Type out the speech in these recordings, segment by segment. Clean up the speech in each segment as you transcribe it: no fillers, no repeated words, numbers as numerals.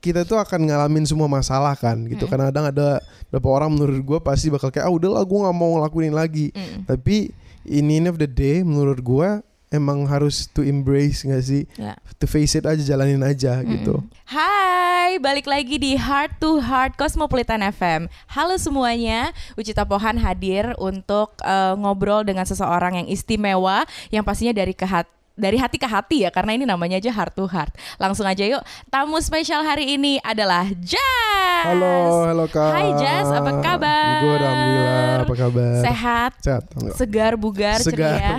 kita tuh akan ngalamin semua masalah kan gitu. Kadang-kadang ada beberapa orang menurut gue pasti bakal kayak udahlah gue nggak mau ngelakuin lagi. Tapi in the end of the day menurut gue emang harus to embrace gak sih? To face it aja, jalanin aja gitu. Hai, balik lagi di Heart to Heart Cosmopolitan FM. Halo semuanya, Ucita Pohan hadir untuk ngobrol dengan seseorang yang istimewa, yang pastinya dari hati ke hati ya, karena ini namanya aja Heart to Heart. Langsung aja yuk, tamu spesial hari ini adalah Jas. Halo Kak. Hai Jas, apa kabar? Gue alhamdulillah, apa kabar? Sehat. Segar, bugar, ceria.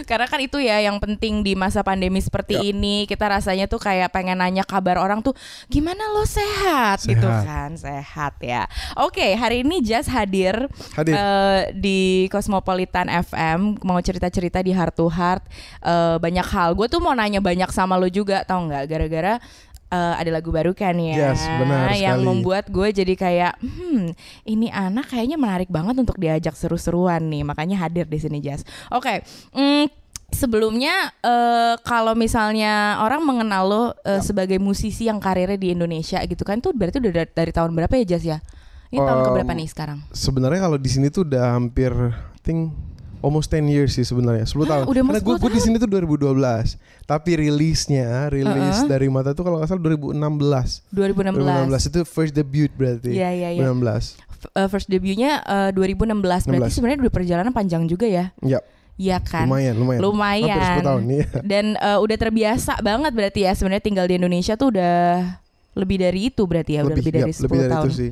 Karena kan itu ya yang penting di masa pandemi seperti ini. Kita rasanya tuh kayak pengen nanya kabar orang tuh, gimana lo sehat? Gitu kan, sehat ya. Oke, hari ini Jas hadir. Di Cosmopolitan FM, mau cerita-cerita di Heart to Heart. Banyak hal. Gue tuh mau nanya banyak sama lo juga, tau nggak? Gara-gara ada lagu baru kan ya, benar yang sekali. membuat gue jadi kayak ini anak kayaknya menarik banget untuk diajak seru-seruan nih, makanya hadir di sini Jas. Oke. Sebelumnya kalau misalnya orang mengenal lo sebagai musisi yang karirnya di Indonesia gitu kan, tuh berarti udah dari tahun berapa ya Jas ya? Ini tahun keberapa nih sekarang? Sebenarnya kalau di sini tuh udah hampir almost 10 years sih sebenarnya, 10 tahun. Karena gue di sini tuh 2012. Tapi rilis dari Mata tuh kalau nggak salah 2016. 2016 itu first debut berarti. Iya. 2016. First debutnya 2016. Berarti sebenarnya udah perjalanan panjang juga ya. Iya. Iya kan? Lumayan. Hampir 10 tahun nih. Dan udah terbiasa banget berarti ya sebenarnya tinggal di Indonesia tuh udah lebih dari itu berarti ya, udah lebih dari 10 lebih dari tahun. Itu sih.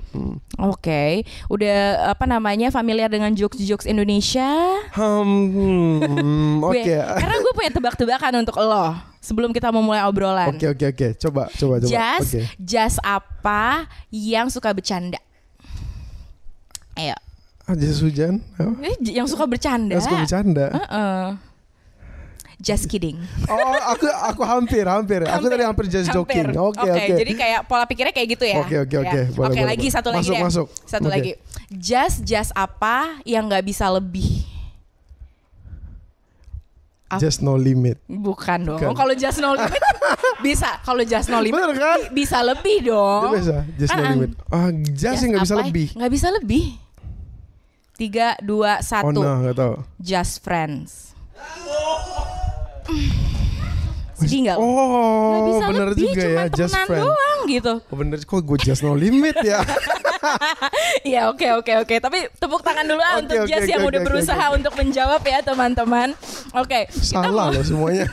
Oke. Udah familiar dengan jokes-jokes Indonesia? Oke. Karena gue punya tebak-tebakan untuk lo sebelum kita memulai obrolan. Oke. Coba. Jas apa yang suka bercanda? Ayo. Jas hujan? Yang suka bercanda. Yang suka bercanda. Just kidding. Oh, aku hampir. Aku tadi hampir just joking. Oke. Jadi kayak pola pikirnya kayak gitu ya. Oke. Boleh. Lagi satu lagi deh. Masuk. Satu lagi. Just apa yang nggak bisa lebih? Just no limit. Bukan dong. Kalau just no limit bisa. Kalau just no limit bener kan? Bisa lebih dong. Bisa. Just no limit. Just yang nggak bisa lebih. Nggak bisa lebih. 3, 2, 1. Oh no, nggak tahu. Just friends. Sedih gak? Oh, bisa bener lebih, juga ya, just friend doang gitu. Oh bener, kok gue just no limit ya. Ya oke. Tapi tepuk tangan dulu untuk Jas yang udah berusaha untuk menjawab ya teman-teman. Oke. Salah lo semuanya.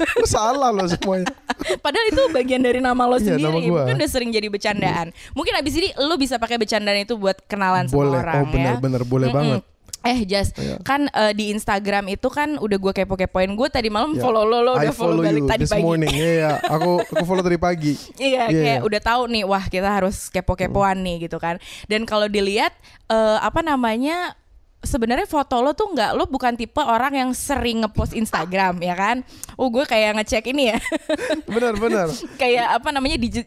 Padahal itu bagian dari nama lo sendiri. Nama Mungkin udah sering jadi bercandaan. Mungkin abis ini lo bisa pakai bercandaan itu buat kenalan sama orang. Bener, boleh banget. Jas, kan di Instagram itu kan udah gue kepo-kepoin. Gue tadi malam follow lo udah follow balik tadi pagi. Morning. Iya, aku follow tadi pagi. Iya, kayak udah tahu nih, wah kita harus kepo-kepoan nih gitu kan. Dan kalau dilihat sebenarnya foto lo tuh lo bukan tipe orang yang sering ngepost Instagram ya kan? Gue kayak ngecek ini ya. Benar. Kayak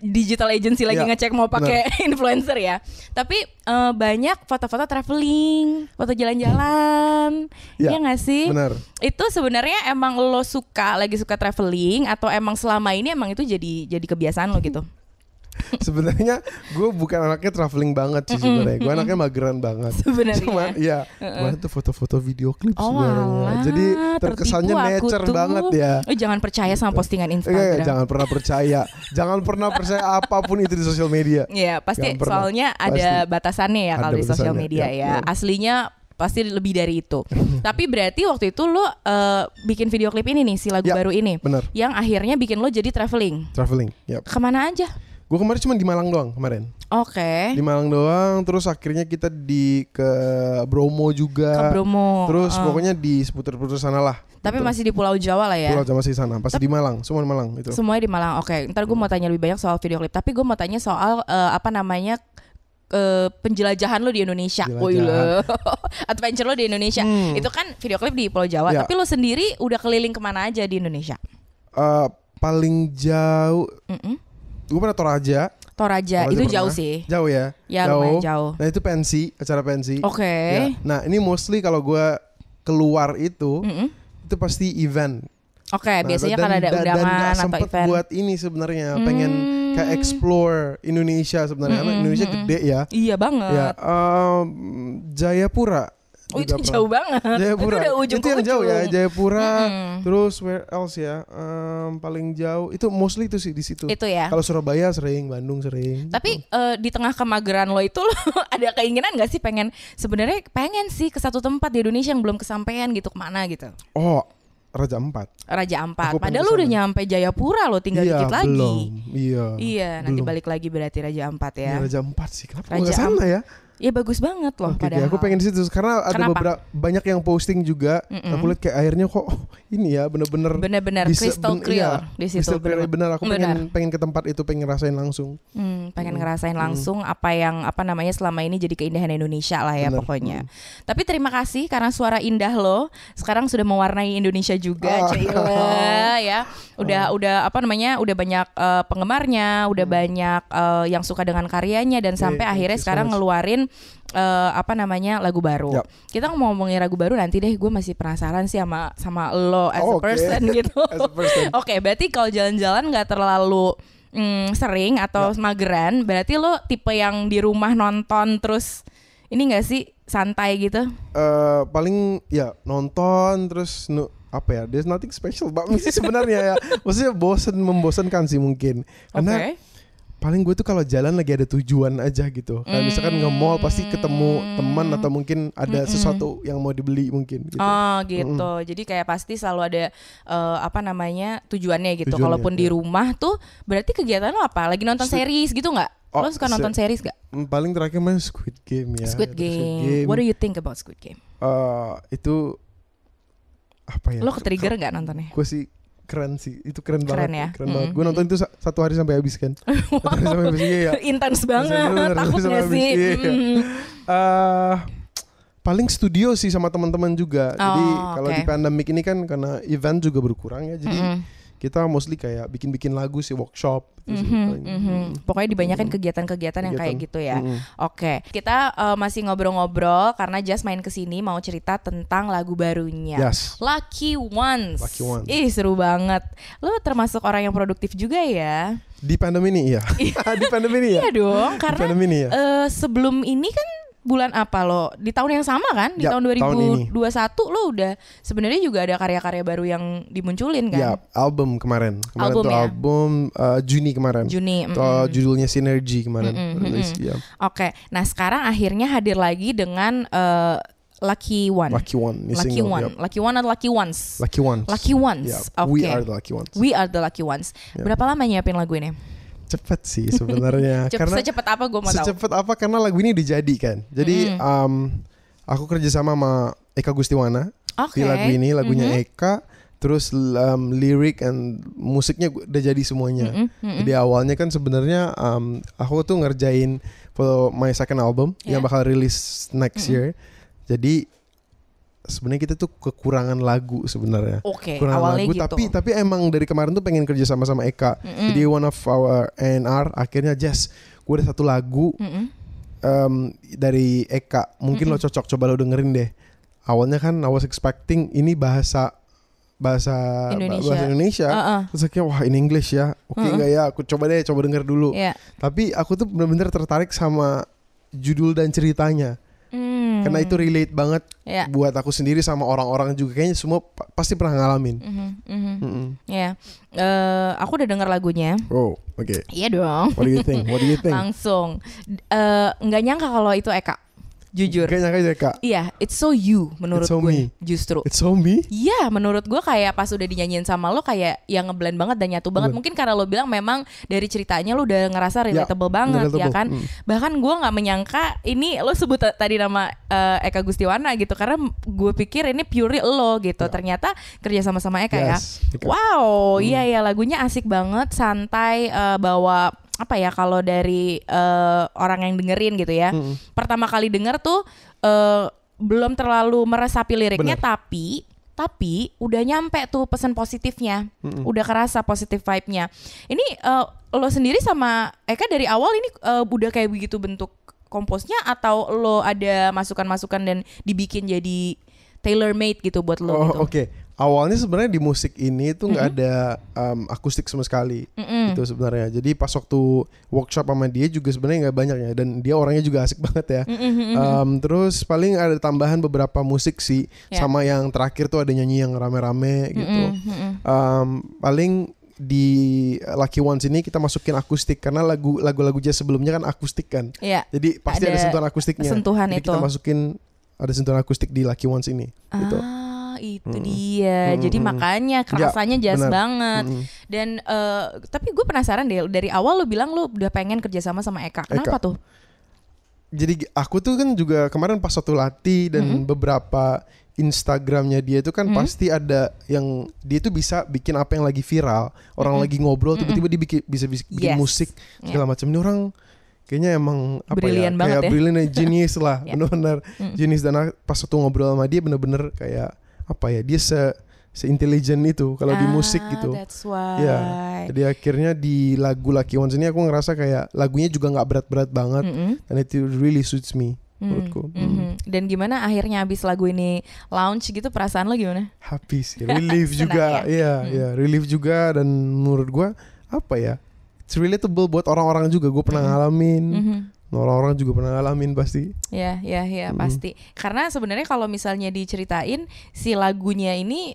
digital agency lagi ngecek mau pakai influencer ya. Tapi banyak foto-foto traveling, foto jalan-jalan. Iya nggak sih? Benar. Itu sebenarnya emang lo lagi suka traveling atau emang selama ini emang itu jadi kebiasaan lo gitu? Sebenarnya gue bukan anaknya traveling banget sih sebenarnya. Gue anaknya mageran banget. Sebenarnya. Cuman kemarin tuh foto-foto video klip sebenarnya. Jadi terkesannya nature banget ya. Jangan percaya sama postingan Instagram. Jangan pernah percaya. Jangan pernah percaya apapun itu di sosial media. Iya, pasti soalnya ada batasannya ya kalau di sosial media ya. Aslinya pasti lebih dari itu. Tapi berarti waktu itu lo bikin video klip ini nih, si lagu baru ini. Bener. Yang akhirnya bikin lo jadi traveling. Kemana aja? Gue kemarin cuma di Malang doang kemarin. Oke. Di Malang doang, terus akhirnya kita ke Bromo juga. Ke Bromo. Terus pokoknya di seputar-seputar sana lah. Tapi gitu. Masih di Pulau Jawa lah ya. Pulau Jawa masih di sana, pasti di Malang, semua di Malang itu. Semuanya di Malang. Oke. Ntar gue mau tanya lebih banyak soal video klip, tapi gue mau tanya soal penjelajahan lo di Indonesia. Adventure lo di Indonesia. Itu kan video klip di Pulau Jawa, tapi lo sendiri udah keliling kemana aja di Indonesia? Paling jauh gue pernah Toraja itu jauh sih. Jauh ya? Ya lumayan jauh. Nah itu acara pensi. Oke. Ya. Nah ini mostly kalau gue keluar itu pasti event. Oke, biasanya kan ada undangan dan atau event. Buat ini sebenarnya kayak explore Indonesia sebenarnya. Indonesia gede ya. Iya banget. Ya, Jayapura. Oh itu jauh banget. Jayapura. Itu udah ujung itu yang ke jauh ya, ujung. Jayapura. Terus where else ya? Paling jauh itu mostly itu sih di situ. Itu ya. Kalau Surabaya sering, Bandung sering. Tapi di tengah kemageran lo itu lo ada keinginan gak sih sebenarnya pengen sih ke satu tempat di Indonesia yang belum kesampaian gitu, kemana gitu? Oh, Raja Ampat. Raja Ampat. Padahal lo udah nyampe Jayapura lo, tinggal dikit lagi. Belum. Iya. Nanti balik lagi berarti Raja Ampat ya. Raja Ampat sih. Kenapa nggak sana ya? Ya bagus banget loh padahal. Aku pengen di situ karena ada beberapa banyak yang posting juga. Aku lihat kayak airnya kok ini ya bener-bener crystal clear di situ. Bener. Aku pengen ke tempat itu, pengen ngerasain langsung. Pengen ngerasain langsung apa selama ini jadi keindahan Indonesia lah ya pokoknya. Tapi terima kasih karena suara indah lo sekarang sudah mewarnai Indonesia juga, Cila ya. Udah udah banyak penggemarnya, udah banyak yang suka dengan karyanya dan sampai akhirnya sekarang ngeluarin lagu baru. Yep. Kita ngomongin lagu baru nanti deh, gue masih penasaran sih sama lo as a person gitu. Oke, berarti kalau jalan-jalan nggak terlalu sering atau mageran, berarti lo tipe yang di rumah nonton terus ini nggak sih santai gitu? Paling ya nonton terus there's nothing special banget sih sebenarnya ya. Maksudnya membosankan sih mungkin. Karena paling gue tuh kalau jalan lagi ada tujuan aja gitu. Kayak misalkan nge-mall pasti ketemu teman atau mungkin ada sesuatu yang mau dibeli mungkin gitu. Oh gitu. Jadi kayak pasti selalu ada tujuannya gitu. Kalaupun di rumah tuh berarti kegiatan lo apa? Lagi nonton series gitu nggak? Lo suka nonton series gak? Paling terakhir main Squid Game ya. Squid Game. What do you think about Squid Game? Itu apa ya? Lo ke-trigger gak nontonnya? Gue sih keren sih, itu keren banget ya? Keren banget. Gue nonton itu satu hari sampai habis kan. Wow, intens banget. Takut gak sih? Paling studio sih sama teman-teman juga. Jadi kalau di pandemic ini kan karena event juga berkurang ya. Jadi kita mostly kayak bikin lagu sih, workshop. Pokoknya dibanyakin kegiatan-kegiatan yang kayak gitu ya. Oke, kita masih ngobrol-ngobrol karena Just main kesini mau cerita tentang lagu barunya. Lucky Ones. Ih seru banget. Lo termasuk orang yang produktif juga ya? Di pandemi ini iya. Di pandemi ini ya. Iya dong, karena ini, ya. Sebelum ini kan bulan apa lo? Di tahun yang sama kan? Di tahun 2021 lo udah sebenarnya juga ada karya-karya baru yang dimunculin kan? Ya, album kemarin album Juni kemarin. Judulnya Synergy kemarin rilis ya. Oke. Nah, sekarang akhirnya hadir lagi dengan Lucky One. Lucky One atau Lucky Ones? Lucky Ones. Yeah. We are the Lucky Ones. We are the Lucky Ones. Berapa lama nyiapin lagu ini? Cepet sih sebenarnya. Secepat apa gue mau tahu? Secepat apa karena lagu ini dijadikan. Jadi aku kerjasama sama Eka Gustiwana di lagu ini, lagunya Eka. Terus lirik and musiknya udah jadi semuanya. Jadi awalnya kan sebenarnya aku tuh ngerjain for my second album yang bakal rilis next year. Jadi sebenarnya kita tuh kekurangan lagu sebenarnya. Kekurangan lagu gitu. Tapi emang dari kemarin tuh pengen kerja sama Eka. Jadi one of our A&R akhirnya gue ada satu lagu dari Eka. Mungkin lo cocok, coba lo dengerin deh. Awalnya kan I was expecting ini bahasa Indonesia. Terus akhirnya wah ini English ya. Oke enggak ya? Aku coba denger dulu. Tapi aku tuh benar-benar tertarik sama judul dan ceritanya. Karena itu relate banget buat aku sendiri sama orang-orang juga. Kayaknya semua pasti pernah ngalamin. Aku udah denger lagunya. Oh, oke. Iya dong. What do you think? Langsung. Nggak nyangka kalau itu Eka. Jujur. Gak nyangka aja Kak. Iya, it's so you menurut gue. Justru. It's so me? Iya, menurut gue kayak pas udah dinyanyiin sama lo kayak yang ngeblend banget dan nyatu banget. Mungkin karena lo bilang memang dari ceritanya lo udah ngerasa relatable banget ya kan. Bahkan gue gak menyangka ini lo sebut tadi nama Eka Gustiwana gitu. Karena gue pikir ini pure lo gitu. Ternyata kerja sama-sama Eka ya. Wow, iya lagunya asik banget. Santai, bawa apa ya kalau dari orang yang dengerin gitu ya. Pertama kali denger tuh belum terlalu meresapi liriknya. Tapi udah nyampe tuh pesan positifnya. Udah kerasa positif vibe-nya. Ini lo sendiri sama Eka dari awal ini udah kayak begitu bentuk komposnya atau lo ada masukan-masukan dan dibikin jadi tailor made gitu buat lo gitu? Oke. awalnya sebenarnya di musik ini tuh nggak ada akustik sama sekali gitu sebenarnya. Jadi pas waktu workshop sama dia juga sebenarnya nggak banyak ya, dan dia orangnya juga asik banget ya. Terus paling ada tambahan beberapa musik sih, sama yang terakhir tuh ada nyanyi yang rame-rame gitu. Paling di Lucky Ones ini kita masukin akustik karena lagu-lagu jazz sebelumnya kan akustik kan. Jadi pasti ada sentuhan akustiknya. Jadi kita masukin ada sentuhan akustik di Lucky Ones ini gitu. Itu dia. Jadi makanya rasanya jazz banget. Dan tapi gue penasaran deh, dari awal lo bilang lo udah pengen kerjasama sama Eka. Kenapa tuh? Jadi aku tuh kan juga kemarin pas waktu latih dan beberapa Instagramnya dia itu kan pasti ada yang dia tuh bisa bikin apa yang lagi viral, orang lagi ngobrol tiba-tiba dia bisa bikin musik segala macam. Ini orang kayaknya emang apa Brilliant ya, kayak brilliant genius lah, benar-benar genius. Dan pas waktu ngobrol sama dia benar-benar kayak apa ya, dia se-intelligent itu kalau di musik gitu. That's why. Ya, jadi akhirnya di lagu Lucky Ones ini aku ngerasa kayak lagunya juga nggak berat-berat banget, dan itu really suits me menurutku. Dan gimana akhirnya abis lagu ini launch gitu, perasaan lo gimana? Happy sih, relief juga, ya relief juga, dan menurut gua apa ya, it's relatable buat orang-orang juga. Gue pernah ngalamin. Orang-orang juga pernah ngalamin pasti. Ya, pasti. Karena sebenarnya kalau misalnya diceritain si lagunya ini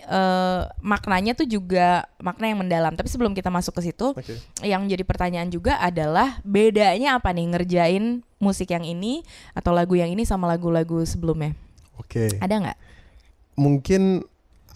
maknanya tuh juga makna yang mendalam. Tapi sebelum kita masuk ke situ, yang jadi pertanyaan juga adalah bedanya apa nih ngerjain musik yang ini atau lagu yang ini sama lagu-lagu sebelumnya? Ada nggak? Mungkin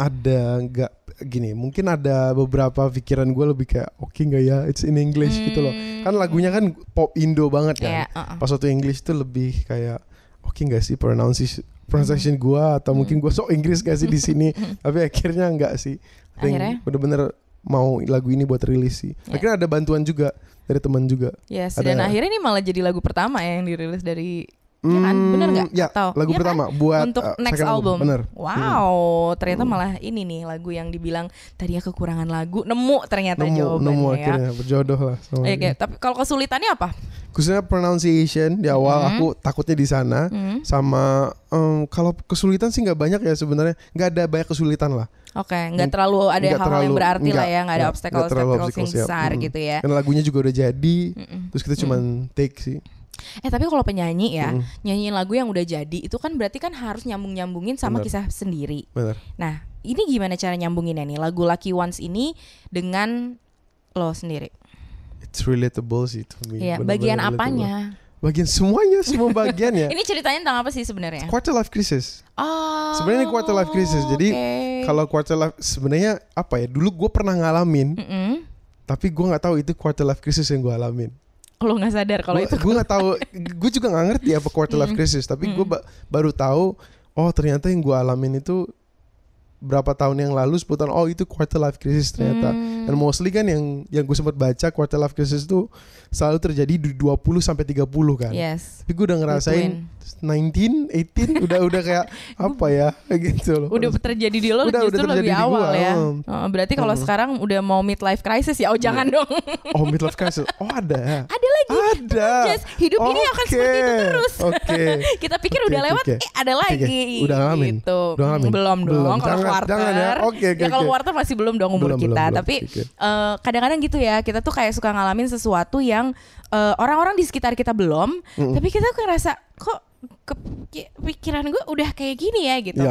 ada nggak gini, mungkin ada beberapa pikiran gue lebih kayak nggak ya it's in English gitu loh. Kan lagunya kan pop Indo banget kan. Pas waktu English tuh lebih kayak nggak sih pronunciation gue, atau mungkin gue sok Inggris gak sih di sini. Tapi akhirnya nggak sih. Akhirnya bener-bener mau lagu ini buat rilis sih. Akhirnya ada bantuan juga dari teman juga. Dan akhirnya ini malah jadi lagu pertama ya yang dirilis dari ya kan? Bener gak? Ya, lagu pertama kan? Buat untuk next album. Bener. Wow, ternyata malah ini nih lagu yang dibilang tadinya kekurangan lagu, nemu ternyata jawabannya. Nemu akhirnya, berjodoh lah sama tapi kalau kesulitannya apa? Khususnya pronunciation di awal aku takutnya di sana. Sama kalau kesulitan sih nggak banyak ya sebenarnya, nggak ada banyak kesulitan lah. Nggak terlalu ada hal-hal yang berarti lah ya, nggak ada obstacle yang besar gitu ya. Dan lagunya juga udah jadi, terus kita cuman take sih. Tapi kalau penyanyi ya, nyanyiin lagu yang udah jadi itu kan berarti kan harus nyambungin sama kisah sendiri. Bener. Nah, ini gimana cara nyambunginnya nih lagu Lucky Ones ini dengan lo sendiri? It's relatable sih to me. Bagian apanya? Bagian semuanya, semua bagiannya. Ini ceritanya tentang apa sih sebenarnya? Quarter life crisis. Sebenarnya ini quarter life crisis. Jadi kalau quarter life sebenarnya apa ya? Dulu gue pernah ngalamin, tapi gue nggak tahu itu quarter life crisis yang gue alamin. Lo nggak sadar kalau itu? Gue nggak tahu. Gue juga nggak ngerti apa quarter life crisis. Tapi gue baru tahu. Ternyata yang gue alamin itu berapa tahun yang lalu, 10 tahun. Itu quarter life crisis ternyata. Dan mostly kan yang gue sempat baca quarter life crisis itu selalu terjadi di 20 sampai 30 kan. Yes. Tapi gue udah ngerasain 19, 18 udah kayak apa ya gitu loh. Udah terjadi di lo justru lebih awal ya. Berarti kalau sekarang udah mau midlife crisis ya, jangan dong. Midlife crisis. Ada. Ada lagi. Ada. Hidup ini akan seperti itu terus. Kita pikir udah lewat, ada lagi. Udah ngalamin. Gitu. Udah ngalamin. Belum dong. Kalau quarter. Ya kalau quarter masih belum dong umur kita. Tapi kadang-kadang gitu ya, kita tuh kayak suka ngalamin sesuatu yang orang-orang di sekitar kita belum, tapi kita ngerasa kok pikiran gue udah kayak gini ya gitu.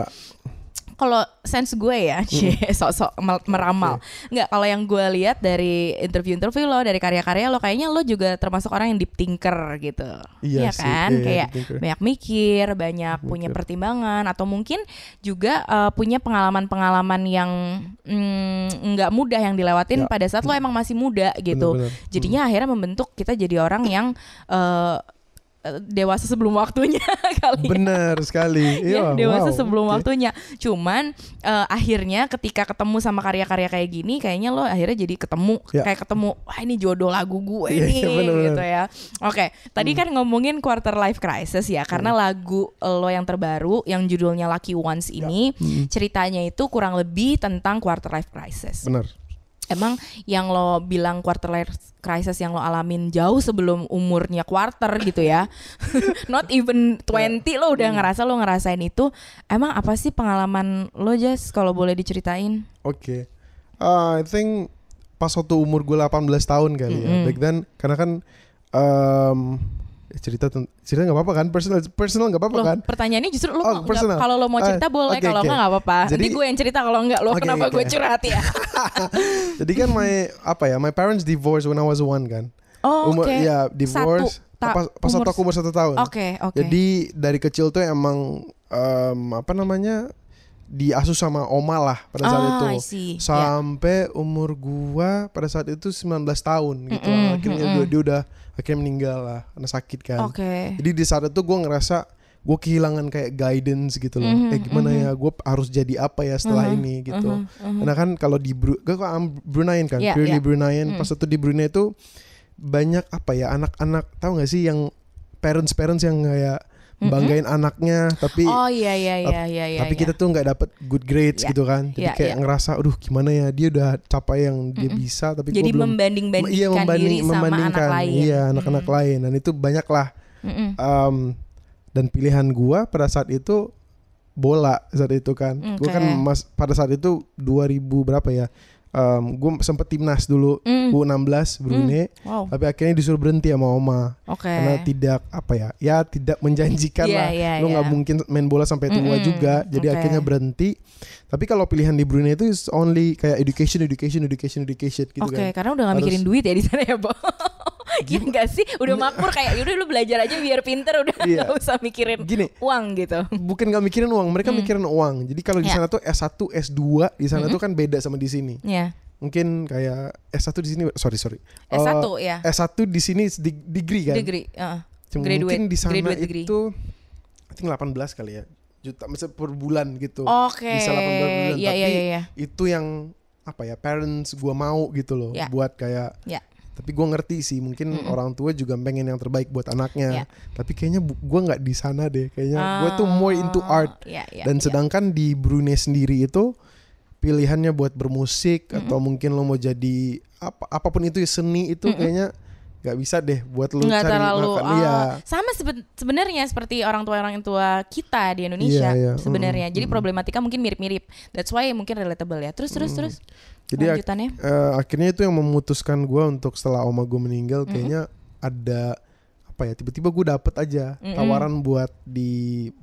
Kalau sense gue ya, sok-sok meramal. Enggak, kalau yang gue lihat dari interview lo, dari karya-karya lo, kayaknya lo juga termasuk orang yang deep thinker gitu. Iya kan? Kayak banyak mikir, banyak punya pertimbangan, atau mungkin juga punya pengalaman-pengalaman yang nggak mudah yang dilewatin pada saat lo emang masih muda gitu. Jadinya akhirnya membentuk kita jadi orang yang dewasa sebelum waktunya kali. Bener sekali. Dewasa sebelum waktunya. Cuman akhirnya ketika ketemu sama karya-karya kayak gini, kayaknya lo akhirnya jadi kayak ketemu, wah ini jodoh lagu gue nih gitu ya. Tadi kan ngomongin quarter life crisis ya, karena lagu lo yang terbaru yang judulnya Lucky Ones ini ceritanya itu kurang lebih tentang quarter life crisis. Bener. emang yang lo bilang quarter life crisis yang lo alamin jauh sebelum umurnya quarter gitu ya. Not even 20 lo udah lo ngerasain itu. Emang apa sih pengalaman lo, Jas, kalau boleh diceritain? Oke. I think pas waktu umur gue 18 tahun kali ya. Back then karena kan cerita nggak apa-apa kan, personal nggak apa-apa kan. Pertanyaannya justru lo kalau lo mau cerita boleh, kalau nggak apa-apa. Jadi gue yang cerita, kalau nggak lo kenapa gue curhat ya. Jadi kan my parents divorced when I was 1 kan. Ya divorce pas aku umur 1 tahun. Oke. Jadi dari kecil tuh emang diasuh sama oma lah pada saat itu sampai umur gua pada saat itu 19 tahun gitu. Akhirnya dia udah meninggal lah karena sakit kan. Jadi di saat itu gua ngerasa gua kehilangan kayak guidance gitu loh. Gimana ya, gua harus jadi apa ya setelah ini gitu. Karena kan kalau di Bruneian kan, purely Bruneian. Pas itu di Brunei itu banyak anak-anak, tahu nggak sih yang parents yang kayak banggain anaknya, tapi tapi kita tuh nggak dapet good grades gitu kan. Jadi kayak ngerasa, aduh gimana ya, dia udah capai yang dia bisa, tapi jadi gue belum membanding-bandingkan diri sama anak lain. Iya, anak-anak lain, dan itu banyak lah. Dan pilihan gua pada saat itu bola saat itu kan. Gua kan pada saat itu 2000 berapa ya? Gue sempet timnas dulu U16 Brunei, tapi akhirnya disuruh berhenti sama oma karena tidak tidak menjanjikan lah. Lo nggak mungkin main bola sampai tua juga, jadi akhirnya berhenti. Tapi kalau pilihan di Brunei itu is only kayak education gitu kan. Karena udah nggak mikirin duit ya di sana ya, Bo. Iya gak sih? Udah makmur kayak yaudah lu belajar aja biar pinter, udah gak usah mikirin uang gitu. Bukan gak mikirin uang, mereka mikirin uang. Jadi kalau di sana tuh S1, S2 di sana tuh kan beda sama di sini. Mungkin kayak S1 di sini sorry. S1 ya. S1 di sini degree kan. Mungkin di sana itu I think 18 kali ya. Juta misalnya per bulan gitu. Bisa 18 bulan. Tapi itu yang parents gua mau gitu loh, buat kayak tapi gue ngerti sih mungkin orang tua juga pengen yang terbaik buat anaknya. Tapi kayaknya gue nggak di sana deh. Kayaknya gue tuh more into art. Dan sedangkan di Brunei sendiri itu pilihannya buat bermusik atau mungkin lo mau jadi apapun itu seni itu kayaknya nggak bisa deh buat lo nggak cari terlalu, makan. Sama sebenarnya seperti orang tua kita di Indonesia sebenarnya. Jadi problematika mungkin mirip-mirip. That's why mungkin relatable ya. Terus. Jadi akhirnya itu yang memutuskan gue untuk setelah oma gue meninggal, kayaknya ada tiba-tiba gue dapet aja tawaran buat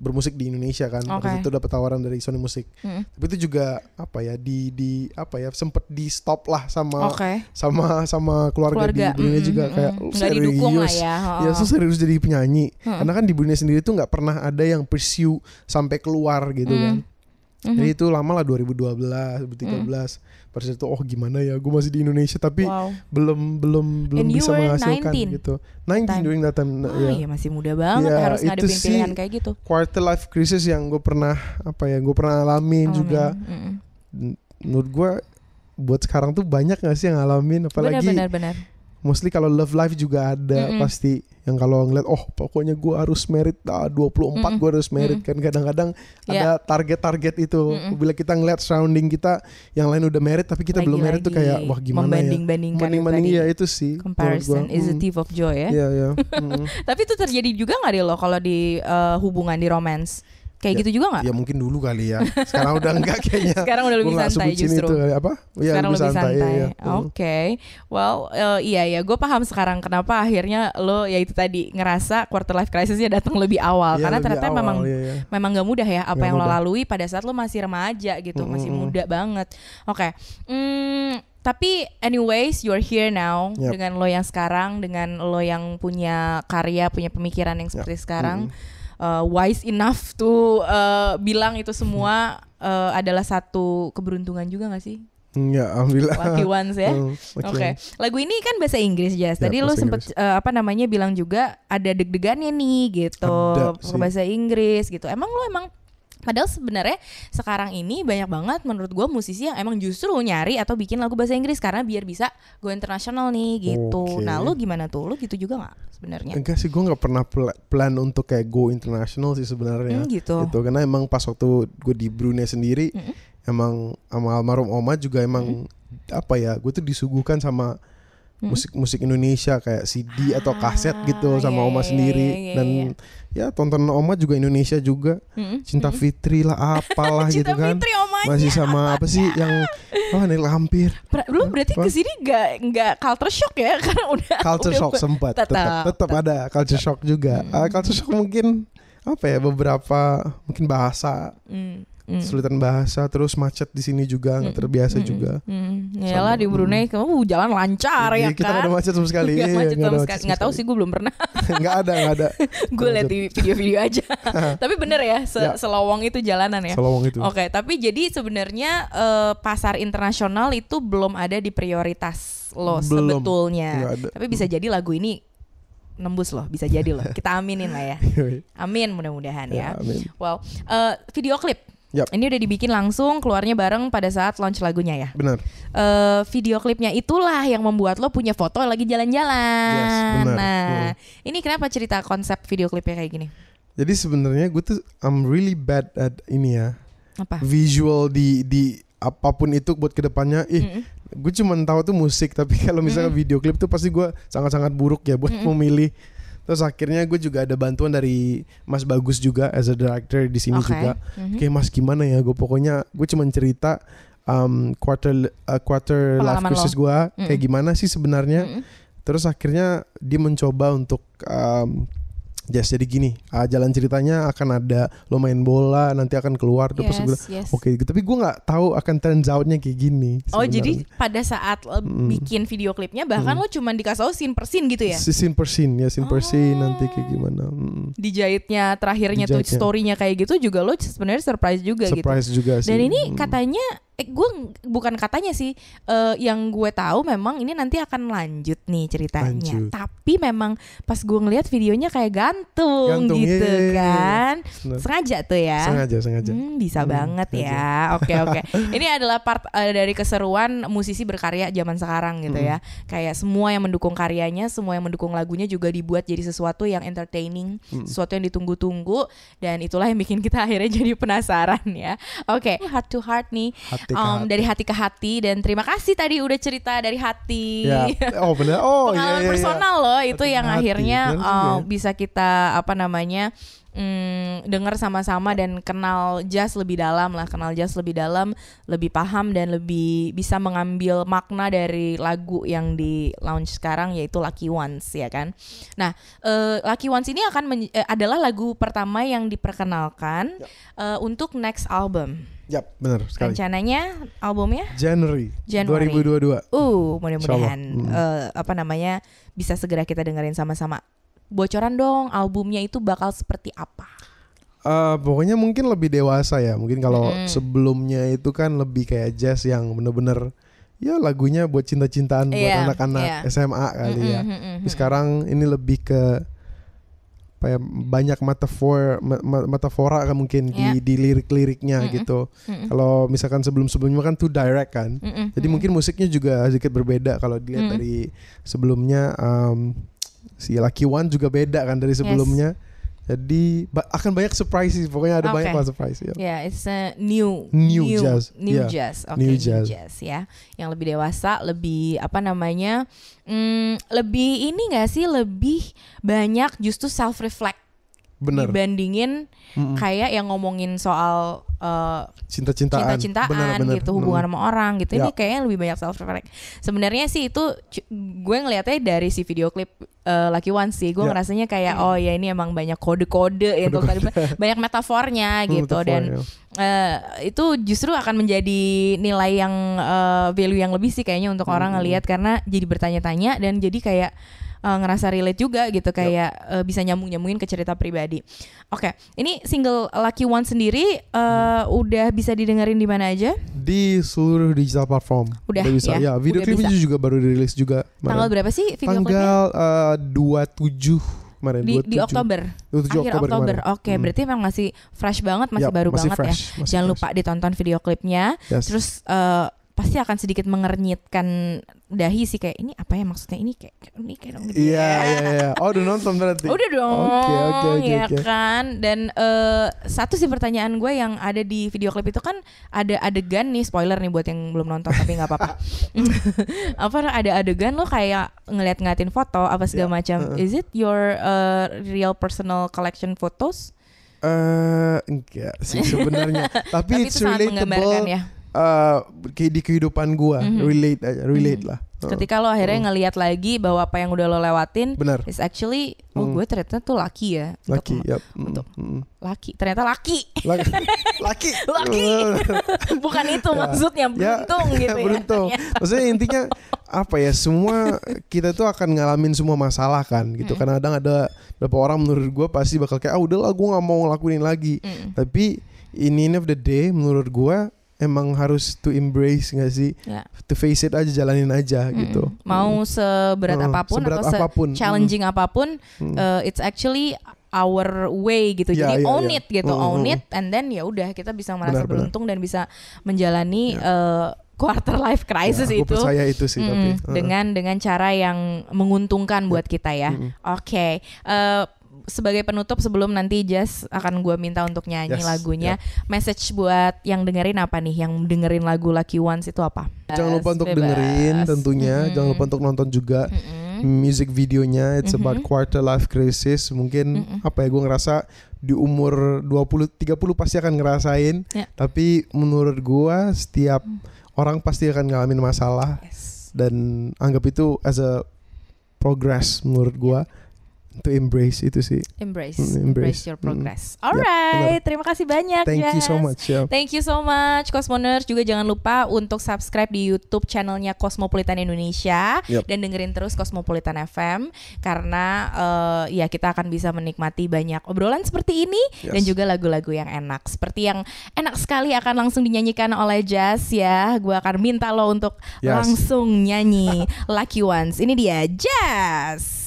bermusik di Indonesia kan. Pada itu dapet tawaran dari Sony Music. Tapi itu juga sempet di stop lah sama keluarga di Brunei juga kayak serius jadi penyanyi. Karena kan di Brunei sendiri tuh nggak pernah ada yang pursue sampai keluar gitu kan. Jadi itu lama lah 2012, 2013. Pada saat itu gimana ya, gue masih di Indonesia tapi belum bisa menghasilkan 19 gitu. 19 during that time. Iya masih muda banget, harus ngadepin pilihan kayak gitu. Quarter life crisis yang gue pernah alamin juga. Menurut gue buat sekarang tuh banyak gak sih yang ngalamin, apalagi benar. Mostly kalau love life juga ada pasti yang kalau ngeliat pokoknya gue harus married 24 gue harus married kan. Kadang-kadang ada target-target itu. Bila kita ngeliat surrounding kita yang lain udah married tapi kita belum married tuh kayak wah gimana membanding-bandingkan ya itu sih. Comparison is a thief of joy ya. Iya. Tapi itu terjadi juga nggak deh lo kalau di hubungan di romance? Kayak gitu juga gak? Ya mungkin dulu kali ya. Sekarang udah enggak kayaknya. Sekarang udah lebih santai justru. Sekarang lebih santai. Iya. Oke. Well, iya. Gue paham sekarang kenapa akhirnya lo ya itu tadi ngerasa quarter life crisisnya datang lebih awal. Karena ternyata memang gak mudah ya apa yang lo lalui pada saat lo masih remaja gitu. Masih muda banget. Oke. Tapi anyways, you're here now dengan lo yang sekarang, dengan lo yang punya karya, punya pemikiran yang seperti sekarang. Wise enough to bilang itu semua adalah satu keberuntungan juga gak sih? Ya, alhamdulillah. Lucky ones ya. Oke. Lagu ini kan bahasa Inggris, Jas. Tadi lo sempet bilang juga ada deg-degannya nih gitu. Bahasa Inggris gitu. Padahal sebenarnya sekarang ini banyak banget menurut gue musisi yang emang justru nyari atau bikin lagu bahasa Inggris karena biar bisa go internasional nih gitu. Nah lo gimana tuh? Lo gitu juga gak sebenarnya? Enggak sih, gue gak pernah plan untuk kayak go international sih sebenarnya. Gitu. Karena emang pas waktu gue di Brunei sendiri emang sama almarhum oma juga emang apa ya, gue tuh disuguhkan sama musik-musik Indonesia kayak CD atau kaset gitu sama Oma sendiri. Dan ya tonton Oma juga Indonesia juga. Cinta Fitri lah apalah gitu kan. Cinta Fitri omanya masih sama apa sih yang Nil Lampir. Lu berarti kesini gak culture shock ya? Karena udah culture shock sempat. Tetap ada culture shock juga. Culture shock mungkin apa ya, beberapa mungkin bahasa. Kesulitan bahasa, terus macet di sini juga nggak terbiasa juga. Yalah di Brunei kamu jalan lancar ya kan? Kita nggak ada macet sama sekali. Nggak tahu sih, gue belum pernah. Nggak ada. Gue lihat di video-video aja. Tapi bener ya, selowong itu jalanan ya. Selowong itu. Oke, tapi jadi sebenarnya pasar internasional itu belum ada di prioritas lo sebetulnya. Tapi bisa jadi lagu ini nembus loh, bisa jadi loh. Kita aminin lah ya. Amin mudah-mudahan ya. Amin. Wow, video klip. Yep. Ini udah dibikin langsung, keluarnya bareng pada saat launch lagunya ya. Benar. Video klipnya itulah yang membuat lo punya foto lagi jalan-jalan. Yes, benar. Nah, ini kenapa cerita konsep video klipnya kayak gini? Jadi sebenarnya gue tuh I'm really bad at ini ya. Apa? Visual di apapun itu buat kedepannya. Gue cuma tahu tuh musik, tapi kalau misalnya video klip tuh pasti gue sangat-sangat buruk ya buat memilih. Terus akhirnya gue juga ada bantuan dari Mas Bagus juga as a director di sini juga. Kayak Mas gimana ya, gue pokoknya gue cuma cerita quarter life crisis gue kayak gimana sih sebenarnya. Terus akhirnya dia mencoba untuk jadi gini, jalan ceritanya akan ada lo main bola nanti akan keluar tuh pas gue oke, tapi gue nggak tahu akan turns outnya kayak gini. Oh jadi pada saat bikin video klipnya bahkan lo cuma dikasih tahu scene per scene gitu ya? Scene per scene nanti kayak gimana. Dijahitnya terakhirnya tuh storynya kayak gitu juga lo sebenarnya surprise juga gitu. Surprise juga sih. Dan ini katanya gue bukan katanya sih, yang gue tahu memang ini nanti akan lanjut nih ceritanya. Tapi memang pas gue ngeliat videonya kayak gantung gitu kan. Sengaja tuh ya. Sengaja. Bisa banget ya. Oke. Ini adalah part dari keseruan musisi berkarya zaman sekarang gitu ya. Kayak semua yang mendukung karyanya, semua yang mendukung lagunya juga dibuat jadi sesuatu yang entertaining, sesuatu yang ditunggu-tunggu, dan itulah yang bikin kita akhirnya jadi penasaran ya. Oke, heart to heart nih. Dari hati ke hati, dan terima kasih tadi udah cerita dari hati. Ya. Oh benar. Oh pengalaman personal loh itu hati yang akhirnya bisa kita dengar sama-sama dan kenal jazz lebih dalam, lebih paham dan lebih bisa mengambil makna dari lagu yang di launch sekarang yaitu Lucky Ones ya kan. Nah, Lucky Ones ini akan adalah lagu pertama yang diperkenalkan untuk next album. Yap, benar sekali. Rencananya albumnya January 2022. Mudah-mudahan bisa segera kita dengerin sama-sama. Bocoran dong, albumnya itu bakal seperti apa? Pokoknya mungkin lebih dewasa ya. Mungkin kalau sebelumnya itu kan lebih kayak jazz yang bener-bener ya lagunya buat cinta-cintaan buat anak-anak SMA kali ya. Sekarang ini lebih ke banyak metafora kan mungkin di lirik-liriknya gitu. Kalau misalkan sebelum-sebelumnya kan tuh direct kan. Jadi mungkin musiknya juga sedikit berbeda kalau dilihat dari sebelumnya. Si Lucky One juga beda kan dari sebelumnya. Jadi akan banyak surprise sih. Pokoknya ada banyak surprise ya. Yeah, it's a new jazz. Jazz. Okay, new jazz ya. Yang lebih dewasa, lebih lebih ini enggak sih, lebih banyak justru self reflect. Bener. Dibandingin kayak yang ngomongin soal cinta-cintaan bener. Gitu, hubungan sama orang gitu. Ini kayaknya lebih banyak self reflect. Sebenarnya sih itu gue ngelihatnya dari si video klip Lucky One sih. Gue ngerasanya kayak oh ya ini emang banyak kode-kode itu tadi, banyak metafornya gitu. Dan itu justru akan menjadi nilai yang value yang lebih sih kayaknya untuk orang ngelihat, karena jadi bertanya-tanya dan jadi kayak ngerasa relate juga gitu, kayak bisa nyambungin ke cerita pribadi. Oke, ini single Lucky One sendiri udah bisa didengerin di mana aja? Di seluruh digital platform. Udah bisa. Ya, video klipnya juga baru dirilis juga. Tanggal berapa sih video klipnya? Tanggal 27 kemarin. Di Oktober. Akhir Oktober. Oke, berarti memang masih fresh banget, masih baru masih banget fresh, ya. Jangan lupa ditonton video klipnya. Terus pasti akan sedikit mengernyitkan dahi sih, kayak ini apa ya maksudnya, ini kayak dong gitu. Iya. Oh, udah nonton berarti? Udah dong. Oke. Ya kan. Dan satu sih pertanyaan gue yang ada di video klip itu kan ada adegan nih, spoiler nih buat yang belum nonton tapi nggak apa-apa. Ada adegan lo kayak ngeliatin foto apa segala macam. Is it your real personal collection photos? Enggak sih sebenarnya. Tapi it's itu sangat relatable ya. Di kehidupan gua. Relate lah. Ketika lo akhirnya ngelihat lagi bahwa apa yang udah lo lewatin, benar, is actually gue ternyata tuh laki ya. Laki, ternyata laki. Bukan itu maksudnya, beruntung gitu ya. Beruntung. Maksudnya intinya apa ya, semua kita tuh akan ngalamin semua masalah kan gitu. Kadang ada beberapa orang menurut gue pasti bakal kayak udahlah gue nggak mau ngelakuin lagi. Tapi in the end of the day menurut gue emang harus to embrace gak sih, to face it aja, jalanin aja gitu. Mau seberat apapun atau challenging apapun, it's actually our way gitu. Jadi own it gitu, own it, and then ya udah kita bisa merasa beruntung dan bisa menjalani quarter life crisis itu. Aku percaya itu sih tapi dengan cara yang menguntungkan buat kita ya. Oke. Sebagai penutup sebelum nanti Jas akan gue minta untuk nyanyi lagunya, message buat yang dengerin apa nih, yang dengerin lagu Lucky Ones itu apa? Jangan lupa untuk dengerin tentunya, jangan lupa untuk nonton juga music videonya. It's about quarter life crisis. Mungkin apa ya, gue ngerasa di umur 20-30 pasti akan ngerasain, tapi menurut gue setiap orang pasti akan ngalamin masalah, dan anggap itu as a progress menurut gue. To embrace itu sih. Embrace your progress. Alright, terima kasih banyak. Thank you so much. Thank you so much, Cosmoners. Juga jangan lupa untuk subscribe di YouTube channelnya Cosmopolitan Indonesia dan dengerin terus Cosmopolitan FM karena ya kita akan bisa menikmati banyak obrolan seperti ini dan juga lagu-lagu yang enak. Seperti yang enak sekali akan langsung dinyanyikan oleh Jas ya. Gue akan minta lo untuk langsung nyanyi Lucky Ones. Ini dia Jas.